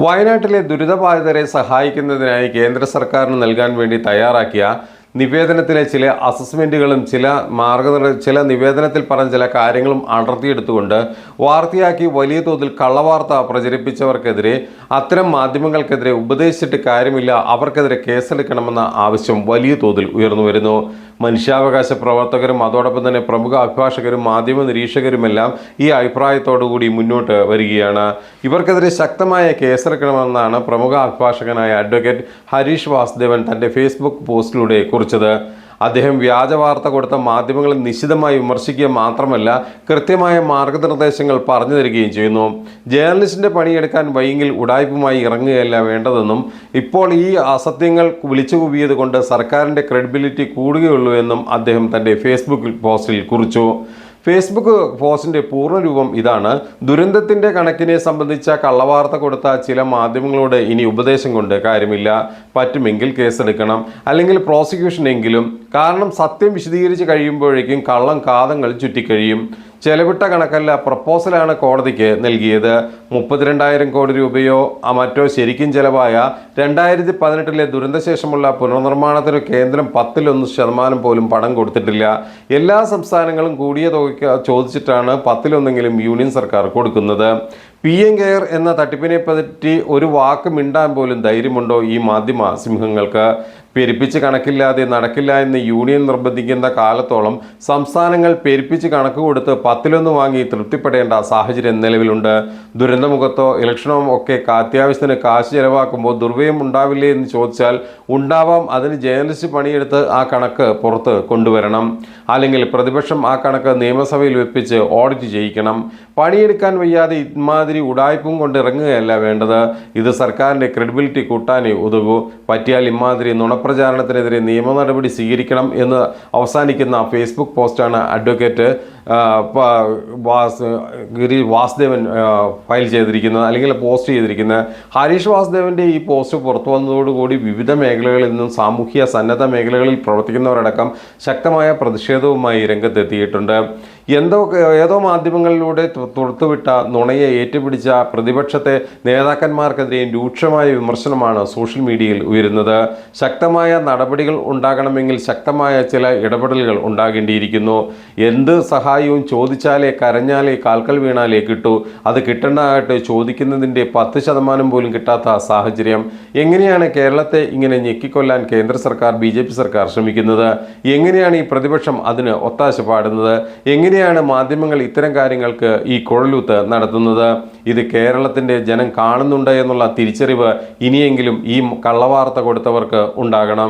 വയനാട്ടിലെ ദുരിതബാധിതരെ സഹായിക്കുന്നതിനായി കേന്ദ്ര സർക്കാരിന് നൽകാൻ വേണ്ടി തയ്യാറാക്കിയ നിവേദനത്തിലെ ചില അസസ്മെന്റുകളും ചില നിവേദനത്തിൽ പറഞ്ഞ ചില കാര്യങ്ങളും അടർത്തിയെടുത്തുകൊണ്ട് വാർത്തയാക്കി വലിയ തോതിൽ കള്ളവാർത്ത പ്രചരിപ്പിച്ചവർക്കെതിരെ അത്തരം മാധ്യമങ്ങൾക്കെതിരെ ഉപദേശിച്ചിട്ട് കാര്യമില്ല, അവർക്കെതിരെ കേസെടുക്കണമെന്ന ആവശ്യം വലിയ തോതിൽ ഉയർന്നു വരുന്നു. മനുഷ്യാവകാശ പ്രവർത്തകരും അതോടൊപ്പം തന്നെ പ്രമുഖ അഭിഭാഷകരും മാധ്യമ നിരീക്ഷകരുമെല്ലാം ഈ അഭിപ്രായത്തോടുകൂടി മുന്നോട്ട് വരികയാണ്. ഇവർക്കെതിരെ ശക്തമായ കേസെടുക്കണമെന്നാണ് പ്രമുഖ അഭിഭാഷകനായ അഡ്വക്കേറ്റ് ഹരീഷ് വാസുദേവൻ തൻ്റെ ഫേസ്ബുക്ക് പോസ്റ്റിലൂടെ കുറിച്ചത്. അദ്ദേഹം വ്യാജ വാർത്ത കൊടുത്ത മാധ്യമങ്ങളെ നിശിതമായി വിമർശിക്കുക മാത്രമല്ല, കൃത്യമായ മാർഗനിർദ്ദേശങ്ങൾ പറഞ്ഞു തരികയും ചെയ്യുന്നു. ജേർണലിസ്റ്റിന്റെ പണിയെടുക്കാൻ വൈകിൽ ഉടായ്പുമായി ഇറങ്ങുകയല്ല വേണ്ടതെന്നും ഇപ്പോൾ ഈ അസത്യങ്ങൾ വിളിച്ചുകൂവിയത് കൊണ്ട് സർക്കാരിൻ്റെ ക്രെഡിബിലിറ്റി കൂടുകയുള്ളൂ എന്നും അദ്ദേഹം തൻ്റെ ഫേസ്ബുക്ക് പോസ്റ്റിൽ കുറിച്ചു. ഫേസ്ബുക്ക് പോസ്റ്റിൻ്റെ പൂർണ്ണരൂപം ഇതാണ്: ദുരന്തത്തിൻ്റെ കണക്കിനെ സംബന്ധിച്ച കള്ളവാർത്ത കൊടുത്ത ചില മാധ്യമങ്ങളോട് ഇനി ഉപദേശം കൊണ്ട് കാര്യമില്ല. പറ്റുമെങ്കിൽ കേസെടുക്കണം, അല്ലെങ്കിൽ പ്രോസിക്യൂഷനെങ്കിലും. കാരണം സത്യം വിശദീകരിച്ച് കഴിയുമ്പോഴേക്കും കള്ളം കാതങ്ങൾ ചുറ്റിക്കഴിയും. ചെലവിട്ട കണക്കല്ല, പ്രപ്പോസലാണ് കോടതിക്ക് നൽകിയത്. 32,000 കോടി രൂപയോ മറ്റോ ശരിക്കും ചെലവായ 2018 ദുരന്തശേഷമുള്ള പുനർനിർമ്മാണത്തിന് കേന്ദ്രം 1% പോലും പണം കൊടുത്തിട്ടില്ല. എല്ലാ സംസ്ഥാനങ്ങളും കൂടിയ തുക ചോദിച്ചിട്ടാണ് 1/10 യൂണിയൻ സർക്കാർ കൊടുക്കുന്നത്. PM കെയർ എന്ന തട്ടിപ്പിനെ പറ്റി ഒരു വാക്ക് മിണ്ടാൻ പോലും ധൈര്യമുണ്ടോ ഈ മാധ്യമ സിംഹങ്ങൾക്ക്? പെരുപ്പിച്ച് കണക്കില്ലാതെ നടക്കില്ല എന്ന് യൂണിയൻ നിർബന്ധിക്കുന്ന കാലത്തോളം സംസ്ഥാനങ്ങൾ പെരുപ്പിച്ച് കണക്ക് കൊടുത്ത് 1/10 വാങ്ങി തൃപ്തിപ്പെടേണ്ട സാഹചര്യം നിലവിലുണ്ട്. ദുരന്തമുഖത്തോ ഇലക്ഷനോ ഒക്കെ അത്യാവശ്യത്തിന് കാശ് ചെലവാക്കുമ്പോൾ ദുർവ്യയം ഉണ്ടാവില്ലേ എന്ന് ചോദിച്ചാൽ ഉണ്ടാവാം. അതിന് ജേർണലിസ്റ്റ് പണിയെടുത്ത് ആ കണക്ക് പുറത്ത് കൊണ്ടുവരണം. അല്ലെങ്കിൽ പ്രതിപക്ഷം ആ കണക്ക് നിയമസഭയിൽ വെപ്പിച്ച് ഓഡിറ്റ് ചെയ്യിക്കണം. പണിയെടുക്കാൻ വയ്യാതെ ഇമാതിരി ഉടായ്പും കൊണ്ട് ഇറങ്ങുകയല്ല വേണ്ടത്. ഇത് സർക്കാരിൻ്റെ ക്രെഡിബിലിറ്റി കൂട്ടാനേ ഉതകൂ. പറ്റിയാൽ ഇമാതിരി നുണപ്രചാരണത്തിനെതിരെ നിയമ നടപടി സ്വീകരിക്കണം എന്ന് അവസാനിക്കുന്ന ഫേസ്ബുക്ക് പോസ്റ്റാണ് അഡ്വക്കേറ്റ് വാസുദേവൻ ഫയൽ ചെയ്തിരിക്കുന്നത്, അല്ലെങ്കിൽ പോസ്റ്റ് ചെയ്തിരിക്കുന്നത്. ഹരീഷ് വാസുദേവൻ്റെ ഈ പോസ്റ്റ് പുറത്തു വന്നതോടുകൂടി വിവിധ മേഖലകളിൽ നിന്നും സാമൂഹ്യ സന്നദ്ധ മേഖലകളിൽ പ്രവർത്തിക്കുന്നവരടക്കം ശക്തമായ പ്രതിഷേധവുമായി രംഗത്തെത്തിയിട്ടുണ്ട്. ഏതോ മാധ്യമങ്ങളിലൂടെ തുറത്തുവിട്ട നുണയെ ഏറ്റുപിടിച്ച പ്രതിപക്ഷത്തെ നേതാക്കന്മാർക്കെതിരെയും രൂക്ഷമായ വിമർശനമാണ് സോഷ്യൽ മീഡിയയിൽ ഉയരുന്നത്. ശക്തമായ നടപടികൾ ഉണ്ടാകണമെങ്കിൽ ശക്തമായ ചില ഇടപെടലുകൾ ഉണ്ടാകേണ്ടിയിരിക്കുന്നു. എന്ത് സഹായവും ചോദിച്ചാലേ കരഞ്ഞാലേ കാൽക്കൽ വീണാലേ കിട്ടൂ. അത് കിട്ടേണ്ടതായിട്ട് ചോദിക്കുന്നതിൻ്റെ 10% പോലും കിട്ടാത്ത സാഹചര്യം. എങ്ങനെയാണ് കേരളത്തെ ഇങ്ങനെ ഞെക്കിക്കൊല്ലാൻ കേന്ദ്ര സർക്കാർ BJP സർക്കാർ ശ്രമിക്കുന്നത്? എങ്ങനെയാണ് ഈ പ്രതിപക്ഷം അതിന് ഒത്താശ പാടുന്നത്? എങ്ങനെയാണ് മാധ്യമങ്ങൾ ഇത്തരം കാര്യങ്ങൾക്ക് ഈ കുഴലൂത്ത് നടത്തുന്നത്? ഇത് കേരളത്തിൻ്റെ ജനം കാണുന്നുണ്ട് എന്നുള്ള തിരിച്ചറിവ് ഇനിയെങ്കിലും ഈ കള്ളവാർത്ത കൊടുത്തവർക്ക് ഉണ്ടാകണം.